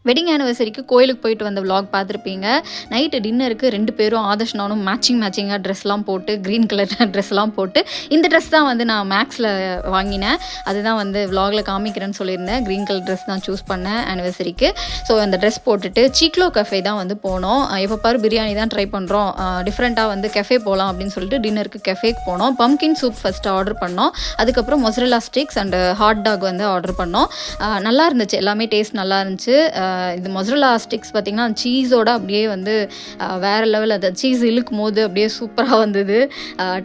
Wedding ஆனிவர்சரிக்கு கோயிலுக்கு போயிட்டு வந்த விலாக் பார்த்துருப்பீங்க. நைட்டு டின்னருக்கு 2 பேரும் ஆதர்ஷ் நானும் மேட்சிங்காக ட்ரெஸ்லாம் போட்டு க்ரீன் கலர் ட்ரெஸ்லாம் போட்டு இந்த ட்ரெஸ் தான் வந்து நான் மேக்ஸில் வாங்கினேன். அதுதான் வந்து விலாகில் காமிக்கிறேன்னு சொல்லியிருந்தேன். க்ரீன் கலர் ட்ரெஸ் தான் சூஸ் பண்ணேன் ஆனிவர்சரிக்கு. ஸோ அந்த ட்ரெஸ் போட்டுட்டு சீக்லோ கஃபே தான் வந்து போனோம். எப்போ பாரு பிரியாணி தான் ட்ரை பண்ணுறோம், டிஃப்ரெண்ட்டாக வந்து கெஃபே போகலாம் அப்படின்னு சொல்லிட்டு டின்னருக்கு கெஃபேக்கு போனோம். பம்கின் சூப் ஃபஸ்ட்டு ஆர்டர் பண்ணோம். அதுக்கப்புறம் mozzarella sticks and hot dog வந்து ஆர்டர் பண்ணோம். நல்லா இருந்துச்சு, எல்லாமே டேஸ்ட் நல்லா இருந்துச்சு. இந்த மொசரல்லா ஸ்டிக்ஸ் பார்த்திங்கன்னா சீஸோட அப்படியே வந்து வேறு லெவல், அந்த சீஸ் இழுக்கும் போது அப்படியே சூப்பராக வந்தது.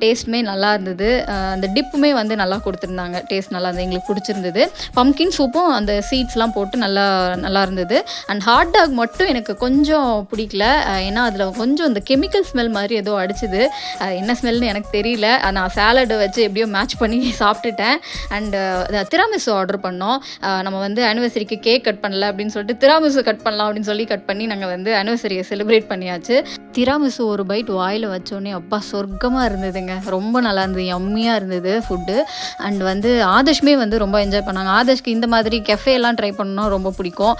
டேஸ்ட்டுமே நல்லா இருந்தது. அந்த டிப்புமே வந்து நல்லா கொடுத்துருந்தாங்க, டேஸ்ட் நல்லா இருந்தது, எங்களுக்கு பிடிச்சிருந்தது. பம்கின் சூப்பும் அந்த சீட்ஸ்லாம் போட்டு நல்லா இருந்தது. அண்ட் ஹாட் டாக் மட்டும் எனக்கு கொஞ்சம் பிடிக்கல. ஏன்னா அதில் கொஞ்சம் இந்த கெமிக்கல் ஸ்மெல் மாதிரி ஏதோ அடிச்சுது. என்ன ஸ்மெல்னு எனக்கு தெரியல. நான் சாலடை வச்சு எப்படியோ மேட்ச் பண்ணி சாப்பிட்டுட்டேன். அண்டு திராமிசு ஆர்டர் பண்ணோம். நம்ம வந்து ஆனிவர்சரிக்கு கேக் கட் பண்ணல அப்படின்னு சொல்லிட்டு திராமிசு கட் பண்ணலாம் அப்படின்னு சொல்லி கட் பண்ணி நாங்கள் வந்து ஆனிவர்சரியை செலிப்ரேட் பண்ணியாச்சு. திராமிசு ஒரு பைட் வாயில் வச்சோடனே அப்பா சொர்க்கமாக இருந்ததுங்க. ரொம்ப நல்லா இருந்தது, யம்மியாக இருந்தது ஃபுட்டு. அண்ட் வந்து ஆதர்ஷ்மே வந்து ரொம்ப என்ஜாய் பண்ணாங்க. ஆதர்ஷ்க்கு இந்த மாதிரி கெஃபேலாம் ட்ரை பண்ணணும்னா ரொம்ப பிடிக்கும்.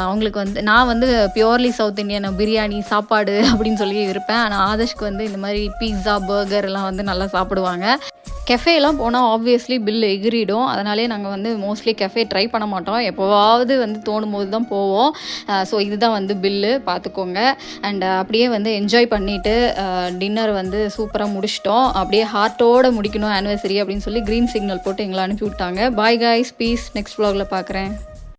அவங்களுக்கு வந்து நான் வந்து பியூர்லி சவுத் இண்டியன் பிரியாணி சாப்பாடு அப்படின்னு சொல்லி இருப்பேன். ஆனால் ஆதர்ஷ்க்கு வந்து இந்த மாதிரி பீஸா பர்கர் எல்லாம் வந்து நல்லா சாப்பிடுவாங்க. கெஃபேலாம் போனால் ஆப்வியஸ்லி பில் எகிரிடும். அதனாலே நாங்கள் வந்து மோஸ்ட்லி கெஃபே ட்ரை பண்ண மாட்டோம். எப்போவாவது வந்து தோணும் போது தான் போவோம். ஸோ இதுதான் வந்து பில்லு பார்த்துக்கோங்க. அண்ட் அப்படியே வந்து என்ஜாய் பண்ணிவிட்டு டின்னர் வந்து சூப்பராக முடிச்சிட்டோம். அப்படியே ஹார்ட்டோடு முடிக்கணும் ஆனிவர்சரி அப்படின்னு சொல்லி க்ரீன் சிக்னல் போட்டு எங்களை அனுப்பி விட்டாங்க. Bye guys, piece. நெக்ஸ்ட் vlogல பார்க்குறேன்.